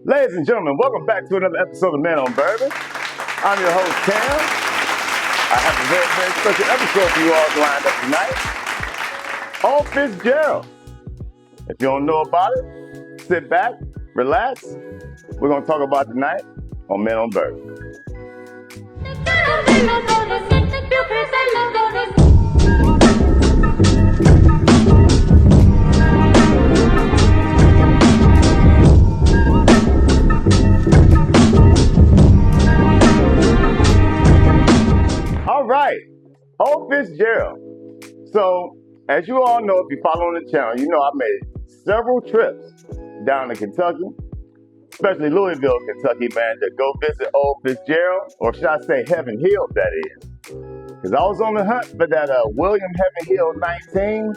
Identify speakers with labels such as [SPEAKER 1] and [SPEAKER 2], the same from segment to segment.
[SPEAKER 1] Ladies and gentlemen, welcome back to another episode of Men on Bourbon. I'm your host, Cam. I have a very, very special episode for you all lined up tonight. Old Fitzgerald. If you don't know about it, sit back, relax. We're going to talk about it tonight on Men on Bourbon. All right, old Fitzgerald. So, as you all know, if you follow on the channel, you know I made several trips down to Kentucky, especially Louisville, Kentucky, man, to go visit old Fitzgerald, or should I say Heaven Hill, that is. Because I was on the hunt for that William Heaven Hill 19,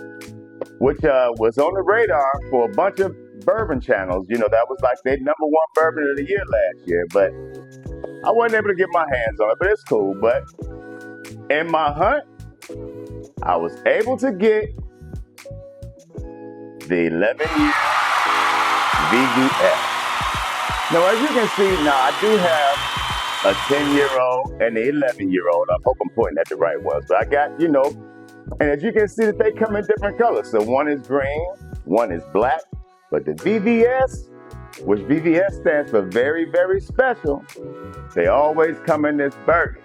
[SPEAKER 1] which was on the radar for a bunch of bourbon channels. You know, that was like their number one bourbon of the year last year, but I wasn't able to get my hands on it, but it's cool. But in my hunt, I was able to get the 11-year VVS. Now, as you can see, now I do have a 10-year-old and an 11-year-old. I hope I'm pointing at the right ones. But I got, you know, and as you can see that they come in different colors. So one is green, one is black. But the VVS, which VVS stands for very, very special, they always come in this burgundy.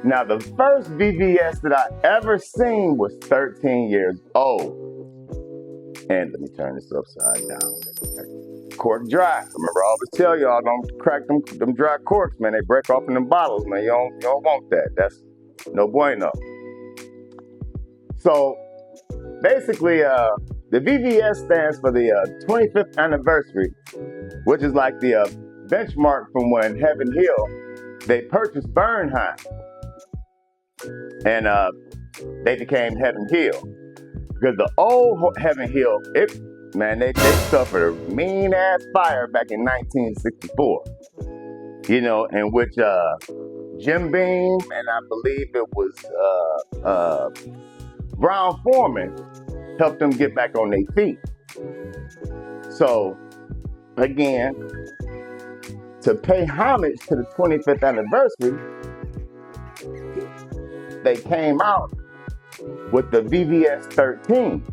[SPEAKER 1] Now, the first VVS that I ever seen was 13 years old. And let me turn this upside down. Cork dry. Remember, I always tell y'all, don't crack them dry corks, man. They break off in them bottles, man. You don't want that. That's no bueno. So, basically, the VVS stands for the 25th anniversary, which is like the benchmark from when Heaven Hill, they purchased Bernheim. And they became Heaven Hill. Because the old Heaven Hill, they suffered a mean-ass fire back in 1964. You know, in which Jim Beam and I believe it was Brown Foreman helped them get back on their feet. So, again, to pay homage to the 25th anniversary, they came out with the VVS 13.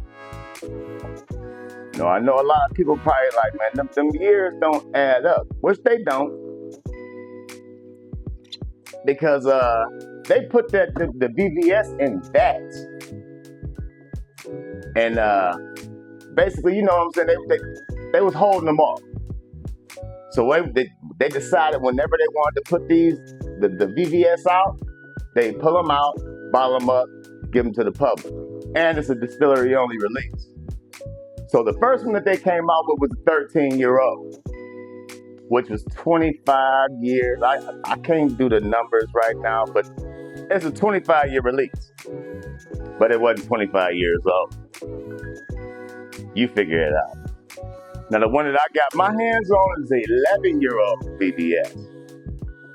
[SPEAKER 1] You know, I know a lot of people probably like, man, them years don't add up, which they don't. Because they put the VVS in vats. And basically, you know what I'm saying, they was holding them off. So they decided whenever they wanted to put the VVS out, they pull them out, bottle them up, give them to the public. And it's a distillery-only release. So the first one that they came out with was a 13-year-old, which was 25 years. I can't do the numbers right now, but it's a 25-year release. But it wasn't 25 years old. You figure it out. Now, the one that I got my hands on is the 11-year-old VVS.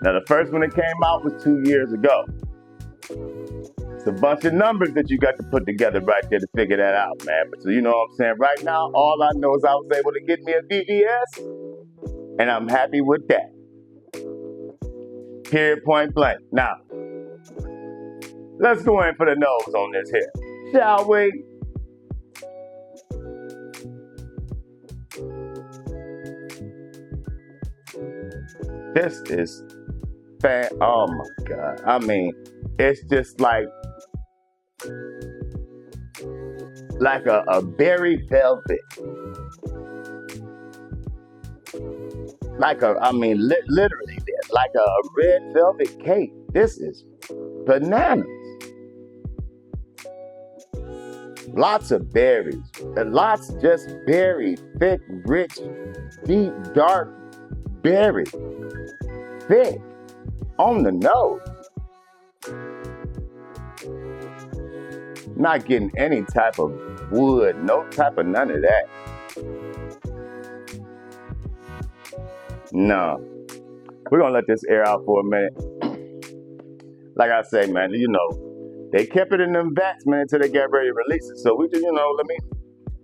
[SPEAKER 1] Now, the first one that came out was 2 years ago. It's a bunch of numbers that you got to put together right there to figure that out, man. But so you know what I'm saying? Right now, all I know is I was able to get me a VVS, and I'm happy with that. Period, point blank. Now, let's go in for the nose on this here, shall we? This is oh my God. I mean, it's just like a berry velvet. Literally, like a red velvet cake. This is bananas. Lots of berries. And lots just berry, thick, rich, deep, dark berry. Thick. On the nose. Not getting any type of wood, no type of none of that. No. We're gonna let this air out for a minute. Like I say, man, you know, they kept it in them vats, man, until they got ready to release it. So we just, you know, let me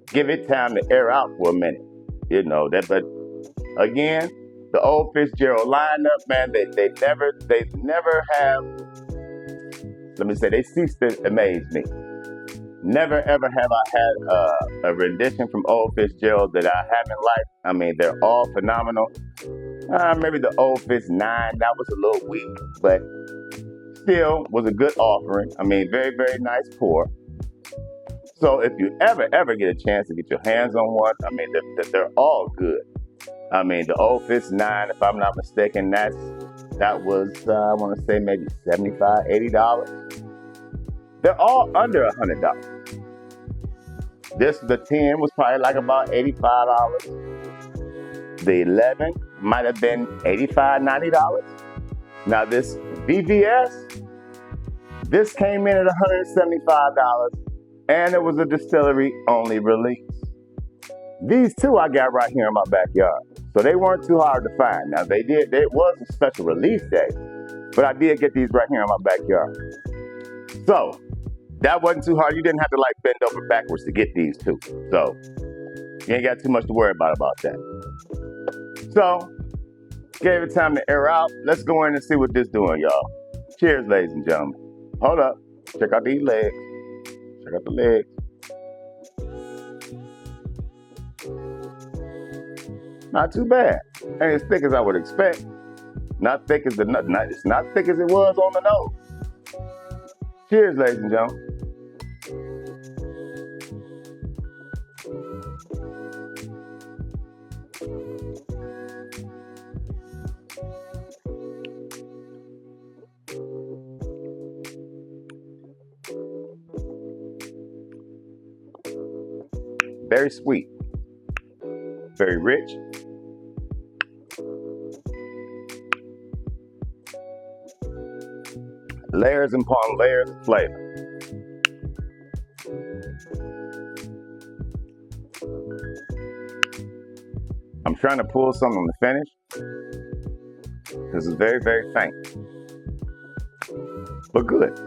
[SPEAKER 1] give it time to air out for a minute. You know, that, but Again, the old Fitzgerald lineup, man, they never have, let me say, they cease to amaze me. Never ever have I had a rendition from old Fitzgerald that I haven't liked. I mean, they're all phenomenal. Maybe the old Fitz 9, that was a little weak, but still was a good offering. I mean, very, very nice pour. So if you ever get a chance to get your hands on one, I mean, they're all good. I mean, the old Fitz 9, if I'm not mistaken, that was, I want to say maybe $75, $80. They're all under $100. The 10 was probably like about $85. The 11 might have been $85, $90. Now this VVS, this came in at $175, and it was a distillery only release. These two I got right here in my backyard. So they weren't too hard to find. Now it was a special release day, but I did get these right here in my backyard. So that wasn't too hard. You didn't have to like bend over backwards to get these two. So you ain't got too much to worry about that. So gave it time to air out. Let's go in and see what this doing, y'all. Cheers, ladies and gentlemen. Hold up. Check out these legs. Check out the legs. Not too bad. Ain't as thick as I would expect. Not thick as it's not thick as it was on the nose. Cheers, ladies and gentlemen. Very sweet. Very rich. Layers upon layers of flavor. I'm trying to pull something on the finish. This is very, very faint. But good.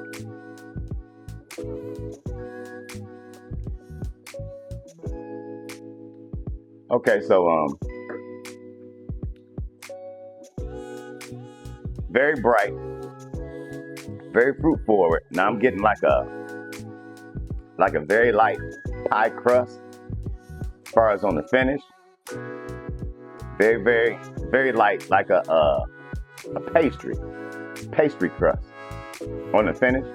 [SPEAKER 1] Okay, so very bright, very fruit forward. Now I'm getting like a very light pie crust as far as on the finish. Very, very, very light, like a pastry crust on the finish.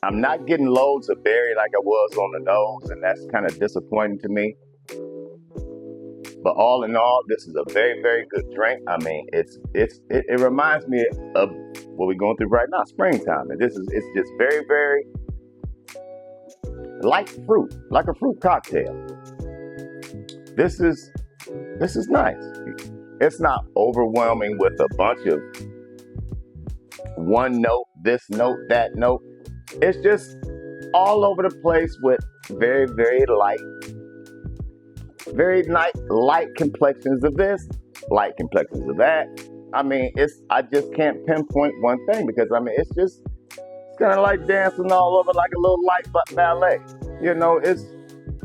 [SPEAKER 1] I'm not getting loads of berry like I was on the nose, and that's kind of disappointing to me. But all in all, this is a very, very good drink. I mean, it reminds me of what we're going through right now, springtime. And it's just very, very like fruit, like a fruit cocktail. This is nice. It's not overwhelming with a bunch of one note, this note, that note. It's just all over the place with very, very light complexions of this, light complexions of that. I mean, I just can't pinpoint one thing because I mean, it's kind of like dancing all over like a little light ballet. You know, this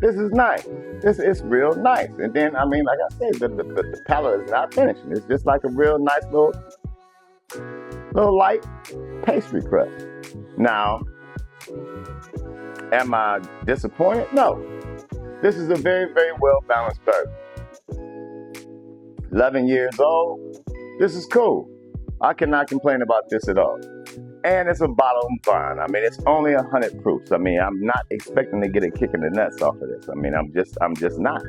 [SPEAKER 1] is nice. It's real nice. And then, I mean, like I said, the palate is not finishing. It's just like a real nice little light pastry crust. Now, am I disappointed? No. This is a very, very well-balanced bourbon. 11 years old. This is cool. I cannot complain about this at all. And it's a bottle of wine. I mean, it's only 100 proofs. I mean, I'm not expecting to get a kick in the nuts off of this. I mean, I'm just not.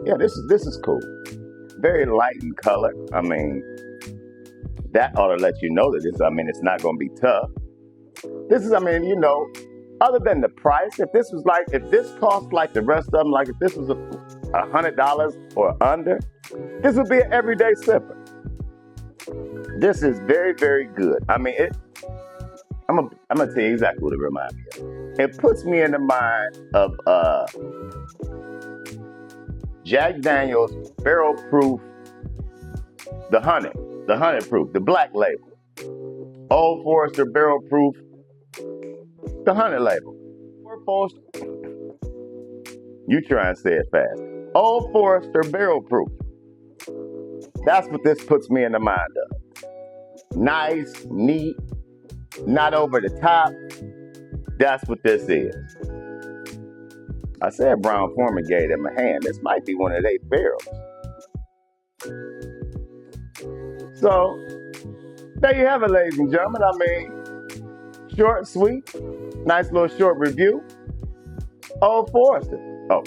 [SPEAKER 1] Yeah, this is cool. Very light in color. I mean, that ought to let you know that it's not going to be tough. This is, I mean, you know, other than the price, if this cost like the rest of them, like if this was $100 or under, this would be an everyday sipper. This is very, very good. I mean, I'm gonna tell you exactly what it reminds me of. It puts me in the mind of Jack Daniel's barrel proof, the 100 proof, the black label. Old Forester barrel proof The 100 label. You try and say it fast. Old Forester barrel proof. That's what this puts me in the mind of. Nice, neat, not over the top. That's what this is. I said Brown Foreman gave them a hand. This might be one of their barrels. So, there you have it, ladies and gentlemen. I mean, short, sweet, nice little short review. Old Forester. Oh.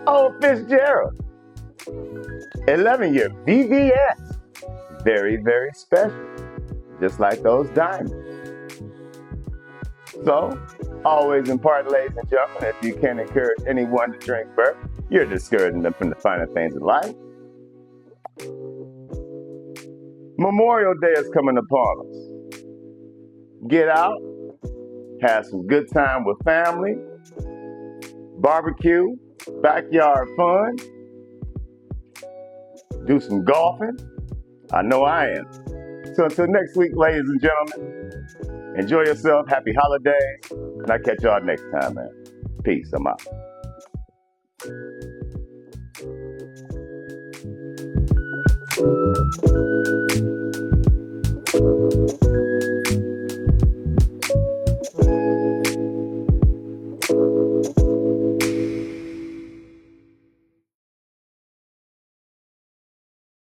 [SPEAKER 1] Old Fitzgerald. 11-year VVS. Very, very special. Just like those diamonds. So, always important, ladies and gentlemen, if you can encourage anyone to drink bourbon, you're discouraging them from the finer things in life. Memorial Day is coming upon us. Get out, have some good time with family, barbecue, backyard fun, do some golfing. I know I am. So until next week, ladies and gentlemen, enjoy yourself. Happy holidays. And I'll catch y'all next time, man. Peace. I'm out.